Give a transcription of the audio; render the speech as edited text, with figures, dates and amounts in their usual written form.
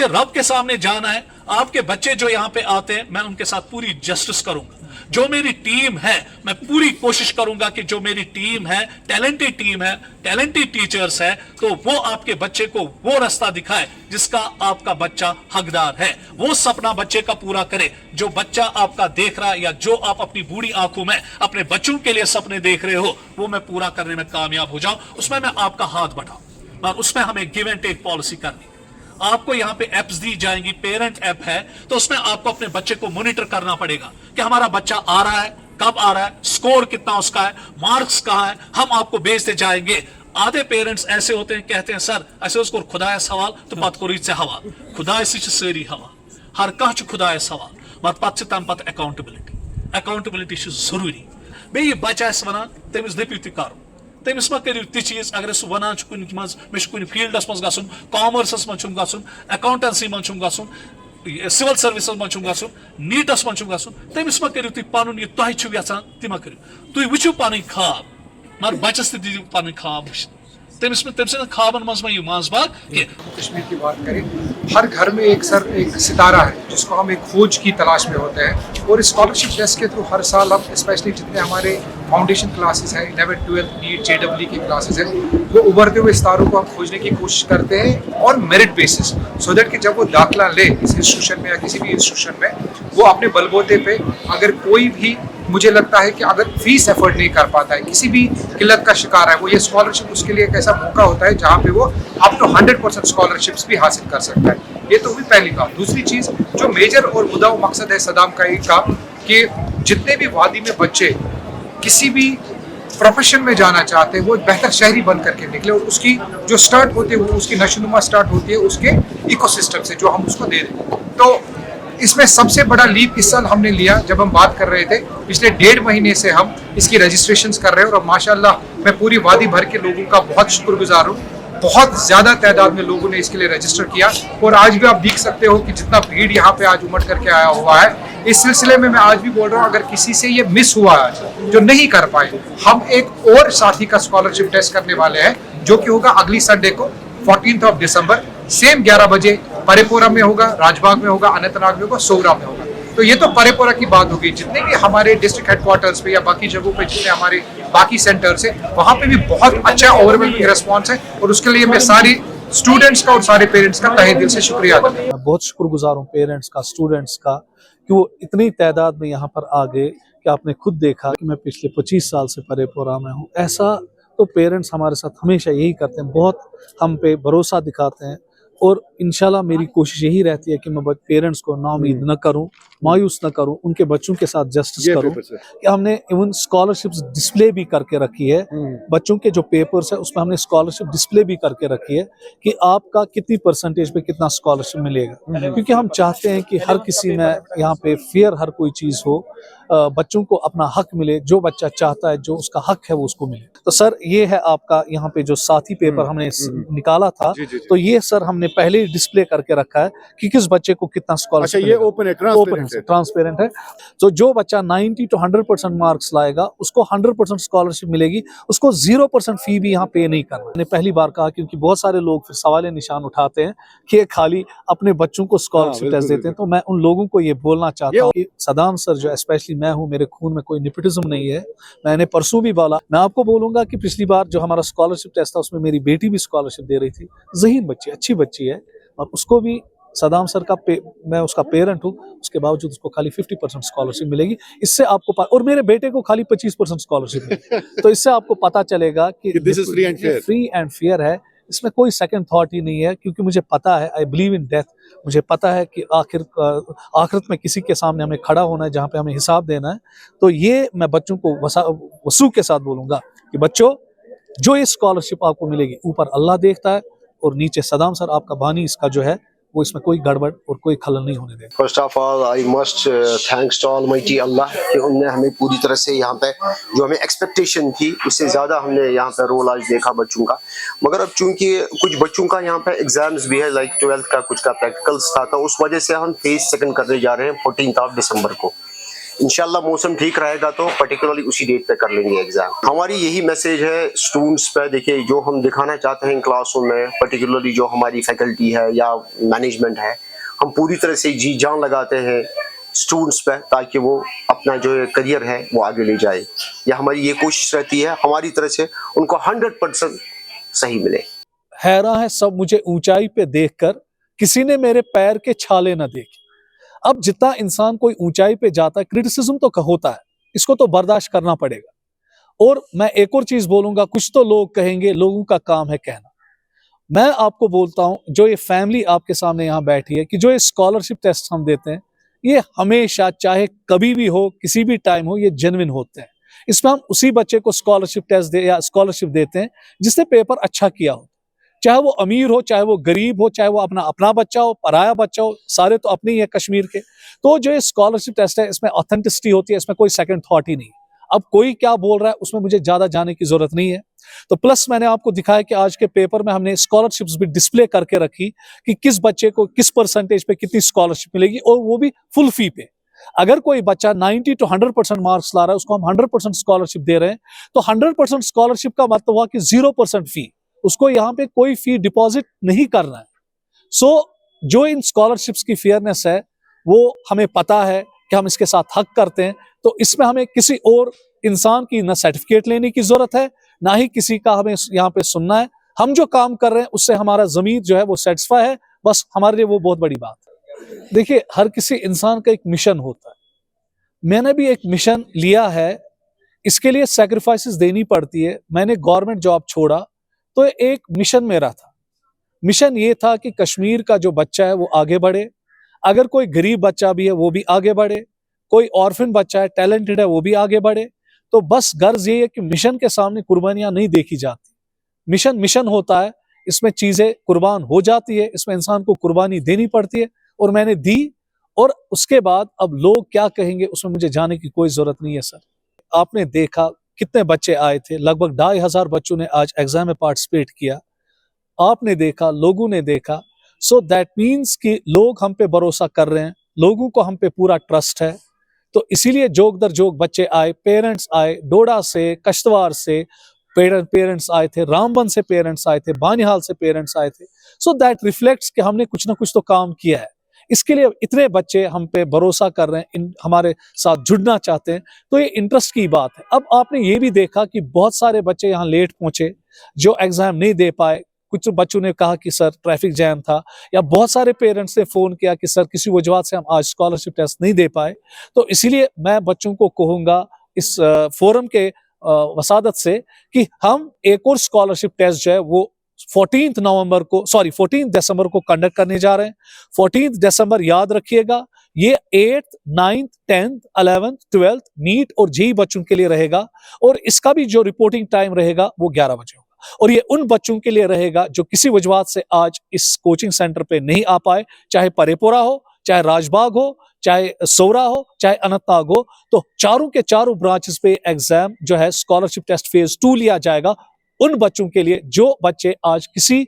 मुझे रब के सामने जाना है। आपके बच्चे जो यहाँ पे आते हैं, मैं उनके साथ पूरी जस्टिस करूंगा। जो मेरी टीम है, मैं पूरी कोशिश करूंगा कि जो मेरी टीम है, टैलेंटेड टीम है, टैलेंटेड टीचर्स है, तो वो आपके बच्चे को वो रास्ता दिखाए जिसका आपका बच्चा हकदार है। वो सपना बच्चे का पूरा करे जो बच्चा आपका देख रहा है, या जो आप अपनी बूढ़ी आंखों में अपने बच्चों के लिए सपने देख रहे हो, वो मैं पूरा करने में कामयाब हो जाऊं। उसमें मैं आपका हाथ बढ़ाऊं, और उसमें हमें गिव एंड टेक पॉलिसी करनी। आपको यहाँ पे एप्स दी जाएंगी, पेरेंट ऐप है, तो उसमें आपको अपने बच्चे को मॉनिटर करना पड़ेगा कि हमारा बच्चा आ रहा है, कब आ रहा है, स्कोर कितना उसका है, मार्क्स कहाँ है, हम आपको भेजते जाएंगे। आधे पेरेंट्स ऐसे होते हैं, कहते हैं सर ऐसे उसको खुदा सवाल तो पत करो से हवा खुदा सारी हवा हर कह खुदा सवाल मत पत तम पत अकाउंटेबिलिटी जरूरी। बे बच्चा वन तमिस दपू तुम करो, तमिस मा करू ति चीज अगर सह वन कुन मे कुन फील्डस मज गन, कॉमर्सस मज गन, अकाउंटेंसी मज गन, सिविल सर्विसेस मज गन, नीटस मज गन, तमिस मा करू तुम पन यह तुम यचान ति करू। तुम वुचु पन ख्वाब, मगर बच्चस तू पन ख्वाब तम ख्वाबन मज मंजबाग। कश्मीर की बात करें, हर घर में एक सितारा है जिसको हम एक खोज की तलाश में होते हैं, और स्कॉलरशिप टेस्ट के थ्रू हर साल हम स्पेशली जितने हमारे फाउंडेशन क्लासेस हैं, 11th 12th नीट JEE के क्लासेस हैं, वो उभरते हुए सितारों को हम खोजने की कोशिश करते हैं और मेरिट बेसिस, सो दैट कि जब वो दाखिला ले इस इंस्टीट्यूशन में या किसी भी इंस्टीट्यूशन में, वो अपने बलबूते पे अगर कोई भी, मुझे लगता है कि अगर फीस एफर्ड नहीं कर पाता है, किसी भी किल्लत का शिकार है, वो ये स्कॉलरशिप उसके लिए एक ऐसा मौका होता है जहाँ पे वो अप टू 100% स्कॉलरशिप्स भी हासिल कर सकता है। ये तो हुई पहली बात। दूसरी चीज़ जो मेजर और मुद्दा मकसद है सदाम का एक का, कि जितने भी वादी में बच्चे किसी भी प्रोफेशन में जाना चाहते हैं, वो बेहतर शहरी बन करके निकले, और उसकी जो स्टार्ट होती है वो उसकी नशोनुमा स्टार्ट होती है उसके इकोसिस्टम से जो हम उसको दे दें। तो इसमें सबसे बड़ा लीप इस साल हमने लिया, जब हम बात कर रहे थे पिछले 1.5 महीने से हम इसकी रजिस्ट्रेशंस कर रहे हैं, और माशाल्लाह मैं पूरी वादी भर के लोगों का बहुत शुक्रगुजार हूँ। बहुत ज़्यादा तादाद में लोगों ने इसके लिए रजिस्टर किया, और आज भी आप देख सकते हो कि जितना भीड़ यहाँ पे आज उमड़ करके आया हुआ है। इस सिलसिले में मैं आज भी बोल रहा हूँ, अगर किसी से ये मिस हुआ आज जो नहीं कर पाए, हम एक और साथी का स्कॉलरशिप टेस्ट करने वाले हैं, जो कि होगा अगली संडे को 14 दिसंबर, सेम 11 बजे परेपोरा में होगा, राजबाग में होगा, अनंतनाग में होगा, सोगरा में होगा। तो ये तो परेपोरा की बात होगी। जितने भी हमारे डिस्ट्रिक्ट हेडक्वार्टर्स पे या बाकी जगहों पे जितने हमारे बाकी सेंटर्स है, वहाँ पे भी बहुत अच्छा ओवरवेलमिंग रिस्पॉन्स है, और उसके लिए मैं सारी स्टूडेंट्स का और सारे पेरेंट्स का तहे दिल से शुक्रिया अदा करता हूं। मैं बहुत शुक्रगुजार हूँ पेरेंट्स का, स्टूडेंट्स का, कि वो इतनी तादाद में यहाँ पर आ गए कि आपने खुद देखा कि मैं पिछले 25 साल से परेपुरा में हूँ। ऐसा तो पेरेंट्स हमारे साथ हमेशा यही करते हैं, बहुत हम पे भरोसा दिखाते हैं, और इंशाल्लाह मेरी कोशिश यही रहती है कि मैं पेरेंट्स को नाउमीद न करूं, मायूस न करूं, उनके बच्चों के साथ जस्टिस करूं। कि हमने इवन स्कॉलरशिप्स डिस्प्ले भी करके रखी है, बच्चों के जो पेपर्स है उसमें हमने स्कॉलरशिप डिस्प्ले भी करके रखी है कि आपका कितनी परसेंटेज पे कितना स्कॉलरशिप मिलेगा, क्योंकि हम चाहते हैं कि हर किसी में यहाँ पे फेयर हर कोई चीज़ हो, बच्चों को अपना हक मिले, जो बच्चा चाहता है, जो उसका हक है वो उसको मिले। तो सर ये है आपका यहाँ पे जो साथी पेपर हमने निकाला था, तो ये सर हमने पहले ही डिस्प्ले करके रखा है कि किस बच्चे को कितना स्कॉलरशिप। अच्छा, ये ओपन है, ट्रांसपेरेंट है। तो जो बच्चा 90 to 100% मार्क्स लाएगा उसको 100% स्कॉलरशिप मिलेगी, उसको 0% फी भी यहाँ पे नहीं करना। मैंने पहली बार कहा, क्योंकि बहुत सारे लोग फिर सवाल निशान उठाते हैं कि खाली अपने बच्चों को स्कॉलरशिप टेस्ट देते हैं। तो मैं उन लोगों को ये बोलना चाहता हूँ कि सदाम सर जो स्पेशली मैं हूँ, मेरे खून में कोई नेपोटिज्म नहीं है। मैंने परसों भी बोला, मैं आपको बोलूंगा कि पिछली बार जो हमारा स्कॉलरशिप टेस्ट था उसमें मेरी बेटी भी स्कॉलरशिप दे रही थी, ज़हीन बच्ची, अच्छी बच्ची है, और उसको भी सदाम सर का मैं उसका पेरेंट हूँ, उसके बावजूद उसको खाली 50% स्कॉलरशिप मिलेगी। इससे आपको और मेरे बेटे को खाली 25% स्कॉलरशिप मिलेगी। तो इससे आपको पता चलेगा कि this is free and fair है, इसमें कोई सेकंड थॉट ही नहीं है, क्योंकि मुझे पता है, आई बिलीव इन डेथ, मुझे पता है कि आखिरत में किसी के सामने हमें खड़ा होना है जहाँ पे हमें हिसाब देना है। तो ये मैं बच्चों को वसूख के साथ बोलूँगा कि बच्चों, जो ये स्कॉलरशिप आपको मिलेगी, ऊपर अल्लाह देखता है और नीचे सदाम सर आपका बानी इसका जो है, वो इसमें कोई गड़बड़ और कोई खलल नहीं होने देगा। First of all I must thanks to almighty Allah कि उनने हमें पूरी तरह से यहाँ पे, जो हमें एक्सपेक्टेशन थी उससे ज़्यादा हमने यहाँ पे रोल आज देखा बच्चों का। मगर अब चूंकि कुछ बच्चों का यहाँ पे एग्जाम्स भी है, लाइक 12th का कुछ का प्रैक्टिकल्स था, तो उस वजह से हम फेज सेकंड करने जा रहे हैं 14 दिसंबर को। इंशाल्लाह मौसम ठीक रहेगा तो पर्टिकुलरली उसी डेट पे कर लेंगे एग्जाम। हमारी यही मैसेज है स्टूडेंट्स पे। देखिए जो हम दिखाना चाहते हैं क्लासरूम में, पर्टिकुलरली जो हमारी फैकल्टी है या मैनेजमेंट है, हम पूरी तरह से जी जान लगाते हैं स्टूडेंट्स पे ताकि वो अपना जो करियर है वो आगे ले जाए। या हमारी ये कोशिश रहती है हमारी तरफ से उनको 100% सही मिले। हैरान है सब मुझे ऊंचाई पे देखकर, किसी ने मेरे पैर के छाले न देखे। अब जितना इंसान कोई ऊंचाई पे जाता है, क्रिटिसिज्म तो होता है, इसको तो बर्दाश्त करना पड़ेगा। और मैं एक और चीज बोलूंगा, कुछ तो लोग कहेंगे, लोगों का काम है कहना। मैं आपको बोलता हूं, जो ये फैमिली आपके सामने यहाँ बैठी है, कि जो ये स्कॉलरशिप टेस्ट हम देते हैं, ये हमेशा चाहे कभी भी हो, किसी भी टाइम हो, ये जेन्युइन होते हैं। इसमें हम उसी बच्चे को स्कॉलरशिप टेस्ट दे या स्कॉलरशिप देते हैं जिसने पेपर अच्छा किया हो, चाहे वो अमीर हो, चाहे वो गरीब हो, चाहे वो अपना बच्चा हो, पराया बच्चा हो, सारे तो अपने ही है कश्मीर के। तो जो ये स्कॉलरशिप टेस्ट है, इसमें ऑथेंटिसिटी होती है, इसमें कोई सेकंड थॉट ही नहीं। अब कोई क्या बोल रहा है उसमें मुझे ज्यादा जाने की जरूरत नहीं है। तो प्लस मैंने आपको दिखाया कि आज के पेपर में हमने स्कॉलरशिप्स भी डिस्प्ले करके रखी कि किस बच्चे को किस परसेंटेज पे कितनी स्कॉलरशिप मिलेगी, और वो भी फुल फी पे। अगर कोई बच्चा 90 to 100% मार्क्स ला रहा है, उसको हम 100% स्कॉलरशिप दे रहे हैं, तो 100% स्कॉलरशिप का मतलब हुआ कि 0% फी, उसको यहाँ पे कोई फी डिपॉजिट नहीं करना है। सो जो इन स्कॉलरशिप्स की फेयरनेस है वो हमें पता है कि हम इसके साथ हक करते हैं। तो इसमें हमें किसी और इंसान की ना सर्टिफिकेट लेने की जरूरत है, ना ही किसी का हमें यहाँ पे सुनना है। हम जो काम कर रहे हैं उससे हमारा ज़मीर जो है वो सेटिस्फाई है, बस हमारे लिए वो बहुत बड़ी बात है। देखिए हर किसी इंसान का एक मिशन होता है, मैंने भी एक मिशन लिया है, इसके लिए सैक्रिफाइसेस देनी पड़ती है। मैंने गवर्नमेंट जॉब छोड़ा तो एक मिशन मेरा था। मिशन ये था कि कश्मीर का जो बच्चा है वो आगे बढ़े, अगर कोई गरीब बच्चा भी है वो भी आगे बढ़े, कोई ऑर्फन बच्चा है टैलेंटेड है वो भी आगे बढ़े। तो बस गर्ज ये है कि मिशन के सामने कुर्बानियां नहीं देखी जाती। मिशन मिशन होता है, इसमें चीजें कुर्बान हो जाती है, इसमें इंसान को कुर्बानी देनी पड़ती है, और मैंने दी। और उसके बाद अब लोग क्या कहेंगे उसमें मुझे जाने की कोई जरूरत नहीं है सर। आपने देखा कितने बच्चे आए थे, लगभग 2500 बच्चों ने आज एग्जाम में पार्टिसिपेट किया। आपने देखा, लोगों ने देखा। सो दैट मीन्स कि लोग हम पे भरोसा कर रहे हैं, लोगों को हम पे पूरा ट्रस्ट है। तो इसीलिए जोग दर जोग बच्चे आए, पेरेंट्स आए, डोडा से, कश्तवार से पेरेंट्स आए थे, रामबन से पेरेंट्स आए थे, बानिहाल से पेरेंट्स आए थे। सो दैट रिफ्लेक्ट्स कि हमने कुछ ना कुछ तो काम किया है। इसके लिए इतने बच्चे हम पे भरोसा कर रहे हैं, हमारे साथ जुड़ना चाहते हैं, तो ये इंटरेस्ट की बात है। अब आपने ये भी देखा कि बहुत सारे बच्चे यहाँ लेट पहुंचे जो एग्जाम नहीं दे पाए। कुछ बच्चों ने कहा कि सर ट्रैफिक जैम था, या बहुत सारे पेरेंट्स ने फोन किया कि सर किसी वजह से हम आज स्कॉलरशिप टेस्ट नहीं दे पाए। तो इसीलिए मैं बच्चों को कहूंगा इस फोरम के वसादत से कि हम एक और स्कॉलरशिप टेस्ट जो है वो 14 दिसंबर को कंडक्ट करने जा रहे हैं। 14 दिसंबर याद रखिएगा, ये 8th 9th 10th 11th 12th NEET और जेई बच्चों के लिए रहेगा, और इसका भी जो रिपोर्टिंग टाइम रहेगा वो 11 बजे होगा। और ये उन बच्चों के लिए रहेगा जो किसी वजह से आज इस कोचिंग सेंटर पे नहीं आ पाए, चाहे परेपुरा हो, चाहे राजबाग हो, चाहे सोरा हो, चाहे अनंतनाग हो। तो चारों के चारों ब्रांचेस पे एग्जाम जो है स्कॉलरशिप टेस्ट फेज 2 लिया जाएगा उन बच्चों के लिए जो बच्चे आज किसी